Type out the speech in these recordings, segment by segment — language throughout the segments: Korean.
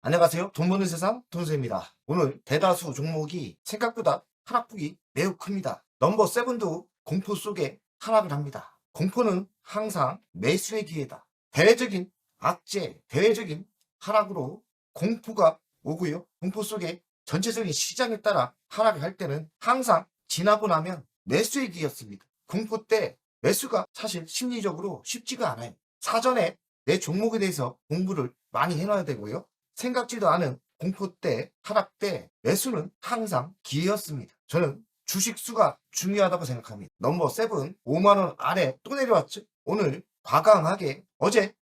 안녕하세요. 돈 버는 세상 돈수입니다. 오늘 대다수 종목이 생각보다 하락폭이 매우 큽니다. 넘버 7도 공포 속에 하락을 합니다. 공포는 항상 매수의 기회다. 대외적인 악재, 대외적인 하락으로 공포가 오고요. 공포 속에 전체적인 시장에 따라 하락을 할 때는 항상 지나고 나면 매수의 기회였습니다. 공포 때 매수가 사실 심리적으로 쉽지가 않아요. 사전에 내 종목에 대해서 공부를 많이 해놔야 되고요. 생각지도 않은 공포 때, 하락 때 매수는 항상 기회였습니다. 저는 주식수가 중요하다고 생각합니다. 넘버 7, 5만원 아래 또 내려왔죠. 오늘 과감하게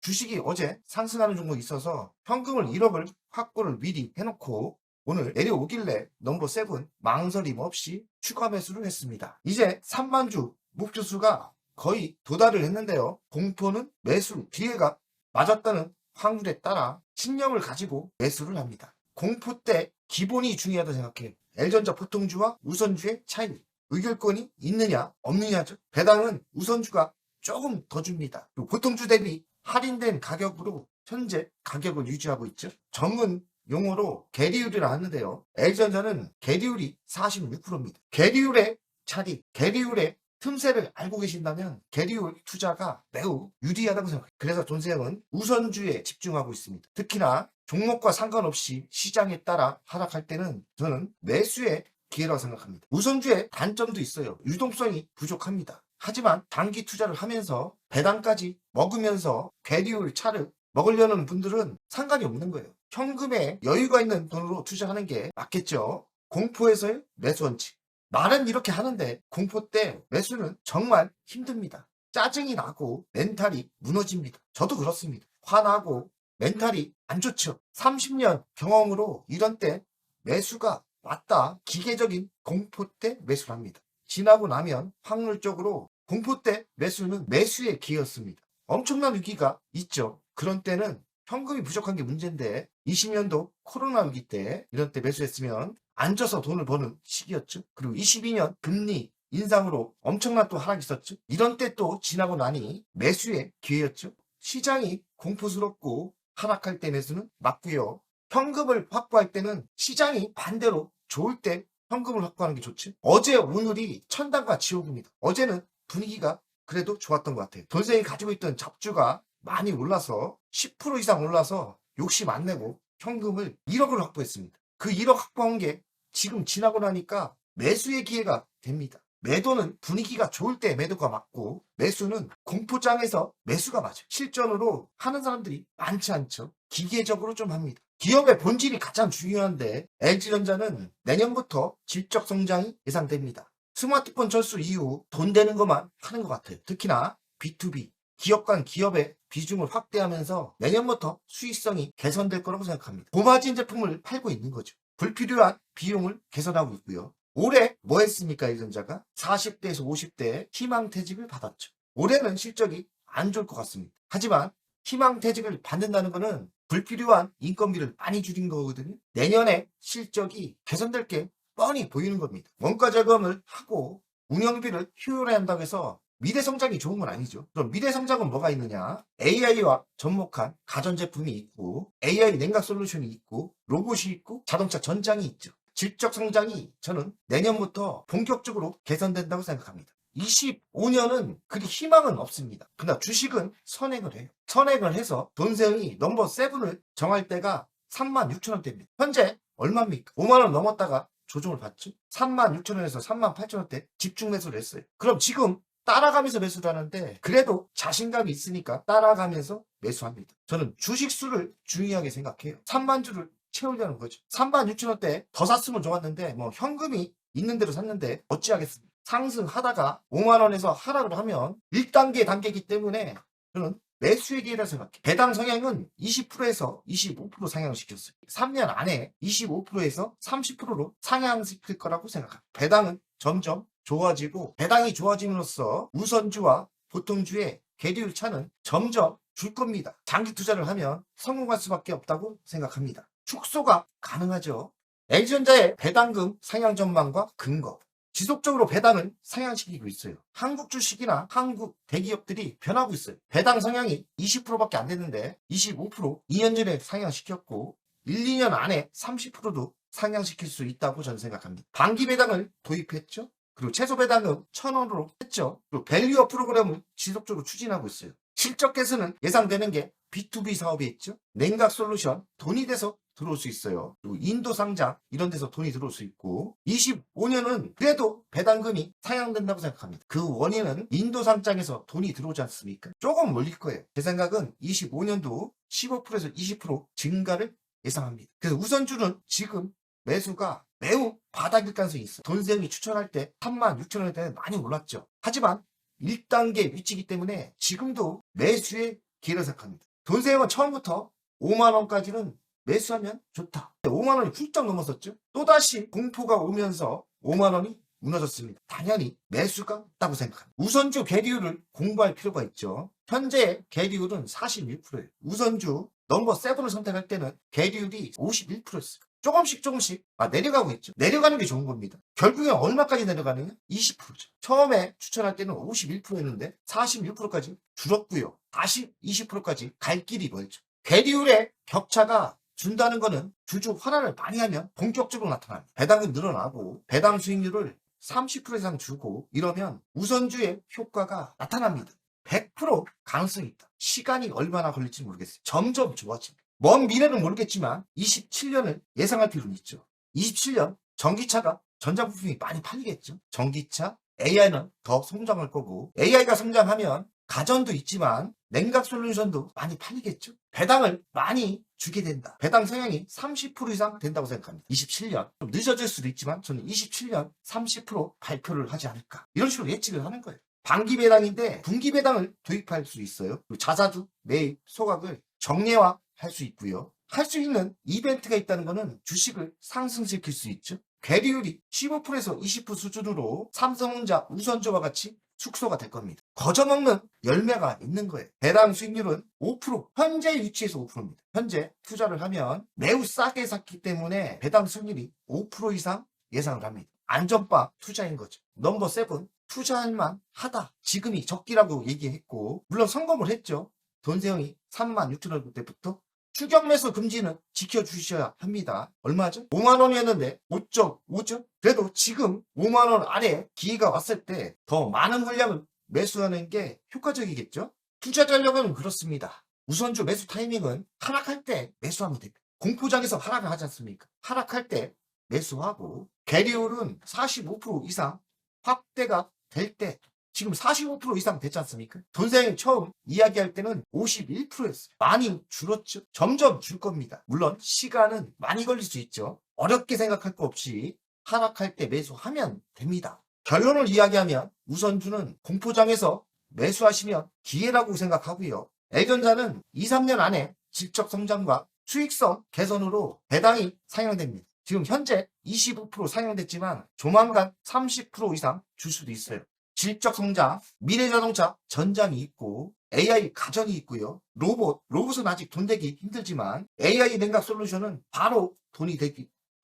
주식이 어제 상승하는 종목이 있어서 현금을 1억을 확보를 미리 해놓고 오늘 내려오길래 넘버 7 망설임 없이 추가 매수를 했습니다. 이제 3만주 목표수가 거의 도달을 했는데요. 공포는 매수 기회가 맞았다는 확률에 따라 신념을 가지고 매수를 합니다. 공포 때 기본이 중요하다고 생각해요. L전자 보통주와 우선주의 차이. 의결권이 있느냐 없느냐죠. 배당은 우선주가 조금 더 줍니다. 그리고 보통주 대비 할인된 가격으로 현재 가격을 유지하고 있죠. 전문 용어로 계리율이라 하는데요. L전자는 계리율이 46%입니다. 계리율의 차리, 계리율의 틈새를 알고 계신다면 계리율 투자가 매우 유리하다고 생각해요. 그래서 존쌤은 우선주에 집중하고 있습니다. 특히나 종목과 상관없이 시장에 따라 하락할 때는 저는 매수의 기회라고 생각합니다. 우선주의 단점도 있어요. 유동성이 부족합니다. 하지만 단기 투자를 하면서 배당까지 먹으면서 계리율 차를 먹으려는 분들은 상관이 없는 거예요. 현금에 여유가 있는 돈으로 투자하는 게 맞겠죠. 공포에서의 매수 원칙. 말은 이렇게 하는데 공포 때 매수는 정말 힘듭니다. 짜증이 나고 멘탈이 무너집니다. 저도 그렇습니다. 화나고 멘탈이 안 좋죠. 30년 경험으로 이런 때 매수가 맞다. 기계적인 공포 때 매수를 합니다. 지나고 나면 확률적으로 공포 때 매수는 매수의 기회였습니다. 엄청난 위기가 있죠. 그런 때는 현금이 부족한 게 문제인데 20년도 코로나 위기 때 이런 때 매수했으면 앉아서 돈을 버는 시기였죠. 그리고 22년 금리 인상으로 엄청난 또 하락이 있었죠. 이런 때 또 지나고 나니 매수의 기회였죠. 시장이 공포스럽고 하락할 때 매수는 맞고요. 현금을 확보할 때는 시장이 반대로 좋을 때 현금을 확보하는 게 좋죠. 어제 오늘이 천당과 지옥입니다. 어제는 분위기가 그래도 좋았던 것 같아요. 돈생이 가지고 있던 잡주가 많이 올라서 10% 이상 올라서 욕심 안 내고 현금을 1억을 확보했습니다. 그 1억 확보한 게 지금 지나고 나니까 매수의 기회가 됩니다. 매도는 분위기가 좋을 때 매도가 맞고 매수는 공포장에서 매수가 맞아요. 실전으로 하는 사람들이 많지 않죠. 기계적으로 좀 합니다. 기업의 본질이 가장 중요한데 LG전자는 내년부터 질적 성장이 예상됩니다. 스마트폰 철수 이후 돈 되는 것만 하는 것 같아요. 특히나 B2B, 기업 간 기업의 비중을 확대하면서 내년부터 수익성이 개선될 거라고 생각합니다. 고마진 제품을 팔고 있는 거죠. 불필요한 비용을 개선하고 있고요. 올해 뭐 했습니까? LG전자가 40대에서 50대 희망퇴직을 받았죠. 올해는 실적이 안 좋을 것 같습니다. 하지만 희망퇴직을 받는다는 것은 불필요한 인건비를 많이 줄인 거거든요. 내년에 실적이 개선될 게 뻔히 보이는 겁니다. 원가 절감을 하고 운영비를 효율화해야 한다고 해서 미래 성장이 좋은 건 아니죠. 그럼 미래 성장은 뭐가 있느냐? AI와 접목한 가전제품이 있고 AI 냉각 솔루션이 있고 로봇이 있고 자동차 전장이 있죠. 질적 성장이 저는 내년부터 본격적으로 개선된다고 생각합니다. 25년은 그리 희망은 없습니다. 그러나 주식은 선행을 해요. 선행을 해서 돈세영이 넘버 7을 정할 때가 36,000원대입니다. 현재 얼마입니까? 5만원 넘었다가 조정을 받죠. 36,000원에서 38,000원대 집중 매수를 했어요. 그럼 지금 따라가면서 매수를 하는데 그래도 자신감이 있으니까 따라가면서 매수합니다. 저는 주식수를 중요하게 생각해요. 3만 주를 채우려는 거죠. 36,000원대 더 샀으면 좋았는데 뭐 현금이 있는 대로 샀는데 어찌하겠습니까? 상승하다가 5만원에서 하락을 하면 1단계 단계이기 때문에 저는 매수의 기회라 생각해요. 배당 성향은 20%에서 25% 상향시켰어요. 3년 안에 25%에서 30%로 상향시킬 거라고 생각합니다. 배당은 점점 좋아지고 배당이 좋아짐으로써 우선주와 보통주의 계리율 차는 점점 줄 겁니다. 장기 투자를 하면 성공할 수밖에 없다고 생각합니다. 축소가 가능하죠. LG전자의 배당금 상향 전망과 근거. 지속적으로 배당을 상향시키고 있어요. 한국 주식이나 한국 대기업들이 변하고 있어요. 배당 상향이 20%밖에 안 됐는데 25% 2년 전에 상향시켰고 1, 2년 안에 30%도 상향시킬 수 있다고 저는 생각합니다. 반기 배당을 도입했죠. 그리고 최소 배당은 1,000원으로 했죠. 그리고 밸류업 프로그램을 지속적으로 추진하고 있어요. 실적 개선은 예상되는 게 B2B 사업에 있죠. 냉각 솔루션 돈이 돼서 들어올 수 있어요. 그리고 인도 상장 이런 데서 돈이 들어올 수 있고 25년은 그래도 배당금이 상향된다고 생각합니다. 그 원인은 인도 상장에서 돈이 들어오지 않습니까? 조금 몰릴 거예요. 제 생각은 25년도 15%에서 20% 증가를 예상합니다. 그래서 우선주는 지금 매수가 매우 바닥일 가능성이 있어요. 돈세형이 추천할 때 36,000원대에 많이 올랐죠. 하지만 1단계 위치이기 때문에 지금도 매수의 기회를 생각합니다. 돈세형은 처음부터 5만원까지는 매수하면 좋다. 5만원이 훌쩍 넘었었죠. 또다시 공포가 오면서 5만원이 무너졌습니다. 당연히 매수가 없다고 생각합니다. 우선주 계리율을 공부할 필요가 있죠. 현재 계리율은 41%예요. 우선주 넘버 7을 선택할 때는 계리율이 51%였어요. 조금씩 내려가고 있죠. 내려가는 게 좋은 겁니다. 결국엔 얼마까지 내려가느냐? 20%죠. 처음에 추천할 때는 51%였는데 46%까지 줄었고요. 다시 20%까지 갈 길이 멀죠. 계리율의 격차가 준다는 거는 주주 환원을 많이 하면 본격적으로 나타납니다. 배당은 늘어나고 배당 수익률을 30% 이상 주고 이러면 우선주의 효과가 나타납니다. 100% 가능성이 있다. 시간이 얼마나 걸릴지 모르겠어요. 점점 좋아집니다. 먼 미래는 모르겠지만 27년을 예상할 필요는 있죠. 27년 전기차가 전자부품이 많이 팔리겠죠. 전기차, AI는 더 성장할 거고 AI가 성장하면 가전도 있지만 냉각 솔루션도 많이 팔리겠죠. 배당을 많이 주게 된다. 배당 성향이 30% 이상 된다고 생각합니다. 27년. 좀 늦어질 수도 있지만 저는 27년 30% 발표를 하지 않을까. 이런 식으로 예측을 하는 거예요. 반기 배당인데 분기 배당을 도입할 수 있어요. 그리고 자사주 매입 소각을 정례화 할 수 있고요. 할 수 있는 이벤트가 있다는 것은 주식을 상승시킬 수 있죠. 괴리율이 15%에서 20% 수준으로 삼성전자, 우선주와 같이 축소가 될 겁니다. 거저먹는 열매가 있는 거예요. 배당 수익률은 5%, 현재 위치에서 5%입니다. 현재 투자를 하면 매우 싸게 샀기 때문에 배당 수익률이 5% 이상 예상을 합니다. 안전바 투자인 거죠. 넘버 7, 투자할만 하다. 지금이 적기라고 얘기했고 물론 선검을 했죠. 돈세형이 36,000원 때부터 추격 매수 금지는 지켜주셔야 합니다. 얼마죠? 5만원이었는데 5.5죠? 그래도 지금 5만원 아래 기회가 왔을 때 더 많은 물량을 매수하는 게 효과적이겠죠? 투자 전략은 그렇습니다. 우선주 매수 타이밍은 하락할 때 매수하면 됩니다. 공포장에서 하락을 하지 않습니까? 하락할 때 매수하고 계리율은 45% 이상 확대가 될 때 지금 45% 이상 됐지 않습니까? 돈세형이 처음 이야기할 때는 51%였어요. 많이 줄었죠. 점점 줄 겁니다. 물론 시간은 많이 걸릴 수 있죠. 어렵게 생각할 거 없이 하락할 때 매수하면 됩니다. 결론을 이야기하면 우선주는 공포장에서 매수하시면 기회라고 생각하고요. L전자는 2, 3년 안에 질적 성장과 수익성 개선으로 배당이 상향됩니다. 지금 현재 25% 상향됐지만 조만간 30% 이상 줄 수도 있어요. 질적 성장, 미래자동차 전장이 있고 AI 가전이 있고요. 로봇은 아직 돈 되기 힘들지만 AI 냉각 솔루션은 바로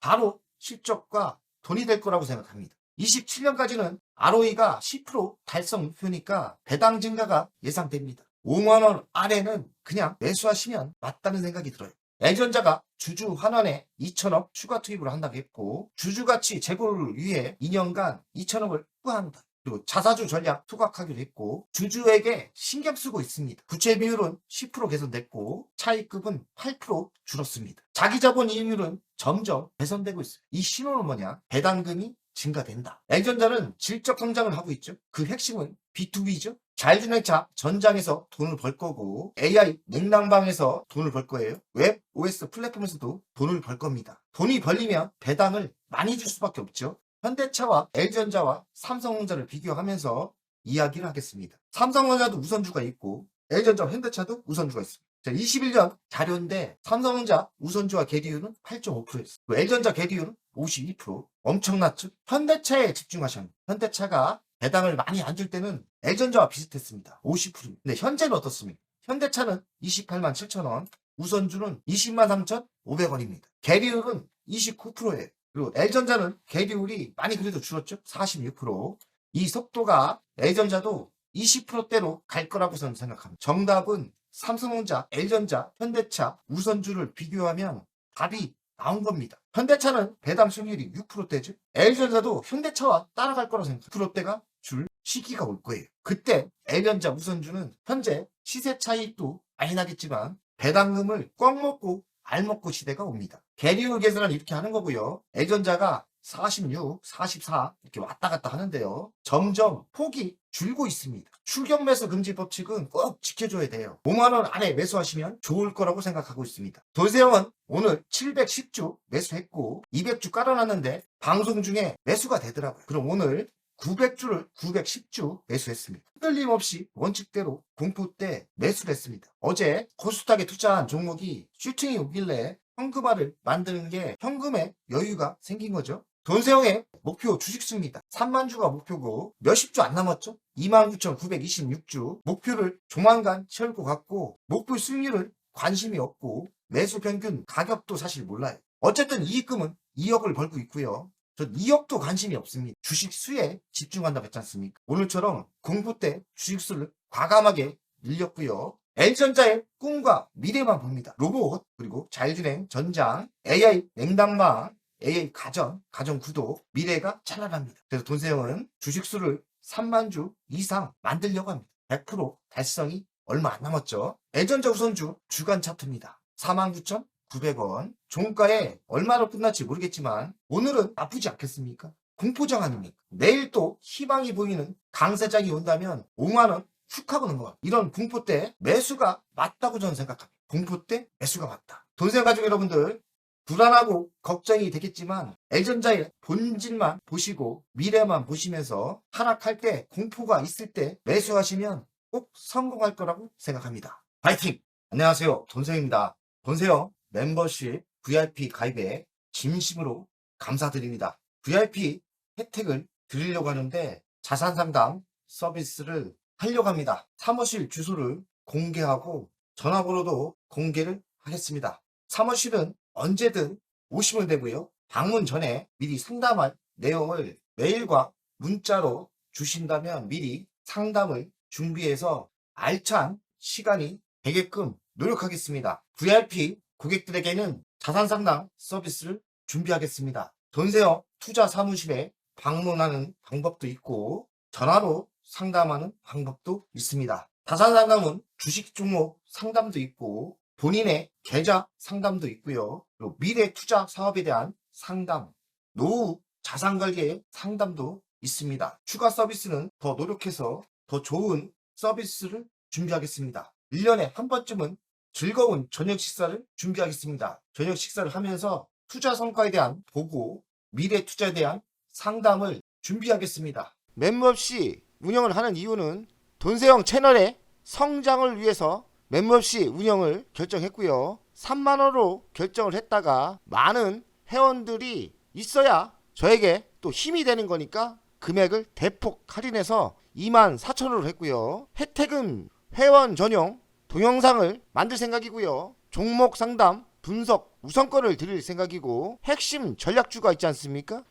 바로 실적과 돈이 될 거라고 생각합니다. 27년까지는 ROE가 10% 달성 목표니까 배당 증가가 예상됩니다. 5만원 아래는 그냥 매수하시면 맞다는 생각이 들어요. L전자가 주주 환원에 2천억 추가 투입을 한다고 했고 주주가치 재고를 위해 2년간 2천억을 후원한다. 그리고 자사주 전략 투각하기로 했고 주주에게 신경 쓰고 있습니다. 부채 비율은 10% 개선됐고 차익급은 8% 줄었습니다. 자기자본 이익률은 점점 개선되고 있어요. 이 신호는 뭐냐? 배당금이 증가된다. L전자는 질적 성장을 하고 있죠. 그 핵심은 B2B죠. 자율주행차 전장에서 돈을 벌 거고 AI 냉난방에서 돈을 벌 거예요. 웹 OS 플랫폼에서도 돈을 벌 겁니다. 돈이 벌리면 배당을 많이 줄 수밖에 없죠. 현대차와 L전자와 삼성전자를 비교하면서 이야기를 하겠습니다. 삼성전자도 우선주가 있고 L전자와 현대차도 우선주가 있습니다. 자, 21년 자료인데 삼성전자 우선주와 계리율은 8.5%였어요. L전자 계리율은 52%. 엄청났죠? 현대차에 집중하셔야 합니다. 현대차가 배당을 많이 안 줄 때는 L전자와 비슷했습니다. 50%. 근데 현재는 어떻습니까? 현대차는 28만 7천원, 우선주는 20만 3,500원입니다. 계리율은 29%예요. 그리고 L전자는 계리율이 많이 그래도 줄었죠? 46%. 이 속도가 L전자도 20%대로 갈 거라고 저는 생각합니다. 정답은 삼성전자, L전자, 현대차, 우선주를 비교하면 답이 나온 겁니다. 현대차는 배당 수익률이 6%대죠. L전자도 현대차와 따라갈 거라 생각합니다. 6%대가 줄 시기가 올 거예요. 그때 L전자 우선주는 현재 시세 차익도 많이 나겠지만 배당금을 꽉 먹고 알 먹고 시대가 옵니다. 계리율 계산을 이렇게 하는 거고요. L전자가 46, 44 이렇게 왔다 갔다 하는데요. 점점 폭이 줄고 있습니다. 출격 매수 금지 법칙은 꼭 지켜줘야 돼요. 5만 원 안에 매수하시면 좋을 거라고 생각하고 있습니다. 도세형은 오늘 710주 매수했고 200주 깔아놨는데 방송 중에 매수가 되더라고요. 그럼 오늘 900주를 910주 매수했습니다. 흔들림 없이 원칙대로 공포 때 매수를 했습니다. 어제 코스닥에 투자한 종목이 슈팅이 오길래 현금화를 만드는 게 현금에 여유가 생긴 거죠. 돈세형의 목표 주식수입니다. 3만 주가 목표고 몇십 주 안 남았죠? 29,926주 목표를 조만간 채울 것 같고 목표 수익률은 관심이 없고 매수 평균 가격도 사실 몰라요. 어쨌든 이익금은 2억을 벌고 있고요. 전 2억도 관심이 없습니다. 주식수에 집중한다고 했지 않습니까? 오늘처럼 공부 때 주식수를 과감하게 늘렸고요. L전자의 꿈과 미래만 봅니다. 로봇, 그리고 자율주행, 전장, AI 냉당망, AI 가전 구도, 미래가 찬란합니다. 그래서 돈세형은 주식수를 3만 주 이상 만들려고 합니다. 100% 달성이 얼마 안 남았죠. L전자 우선주 주간 차트입니다. 49,900원. 종가에 얼마로 끝날지 모르겠지만 오늘은 나쁘지 않겠습니까? 공포장 아닙니까? 내일 또 희망이 보이는 강세장이 온다면 5만원 훅 하고 넘어가. 이런 공포 때 매수가 맞다고 저는 생각합니다. 공포 때 매수가 맞다. 돈세형 가족 여러분들 불안하고 걱정이 되겠지만 L전자의 본질만 보시고 미래만 보시면서 하락할 때 공포가 있을 때 매수하시면 꼭 성공할 거라고 생각합니다. 파이팅! 안녕하세요. 돈세형입니다. 돈세형 멤버십 VIP 가입에 진심으로 감사드립니다. VIP 혜택을 드리려고 하는데 자산상담 서비스를 하려고 합니다. 사무실 주소를 공개하고 전화번호도 공개를 하겠습니다. 사무실은 언제든 오시면 되고요. 방문 전에 미리 상담할 내용을 메일과 문자로 주신다면 미리 상담을 준비해서 알찬 시간이 되게끔 노력하겠습니다. VIP 고객들에게는 자산상담 서비스를 준비하겠습니다. 돈세형 투자 사무실에 방문하는 방법도 있고 전화로 상담하는 방법도 있습니다. 자산상담은 주식 종목 상담도 있고 본인의 계좌 상담도 있고요. 그리고 미래 투자 사업에 대한 상담, 노후 자산 관리의 상담도 있습니다. 추가 서비스는 더 노력해서 더 좋은 서비스를 준비하겠습니다. 1년에 한 번쯤은 즐거운 저녁 식사를 준비하겠습니다. 저녁 식사를 하면서 투자 성과에 대한 보고, 미래 투자에 대한 상담을 준비하겠습니다. 멤버십 운영을 하는 이유는 돈세형 채널의 성장을 위해서 멤버십 운영을 결정했고요. 3만원으로 결정을 했다가 많은 회원들이 있어야 저에게 또 힘이 되는 거니까 금액을 대폭 할인해서 24,000원으로 했고요. 혜택은 회원 전용 동영상을 만들 생각이고요. 종목 상담 분석 우선권을 드릴 생각이고 핵심 전략주가 있지 않습니까?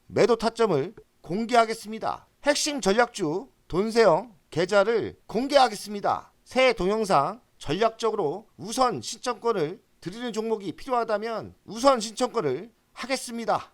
매도 타점을 공개하겠습니다. 핵심 전략주 돈세형 계좌를 공개하겠습니다. 새 동영상 전략적으로 우선 신청권을 드리는 종목이 필요하다면 우선 신청권을 하겠습니다.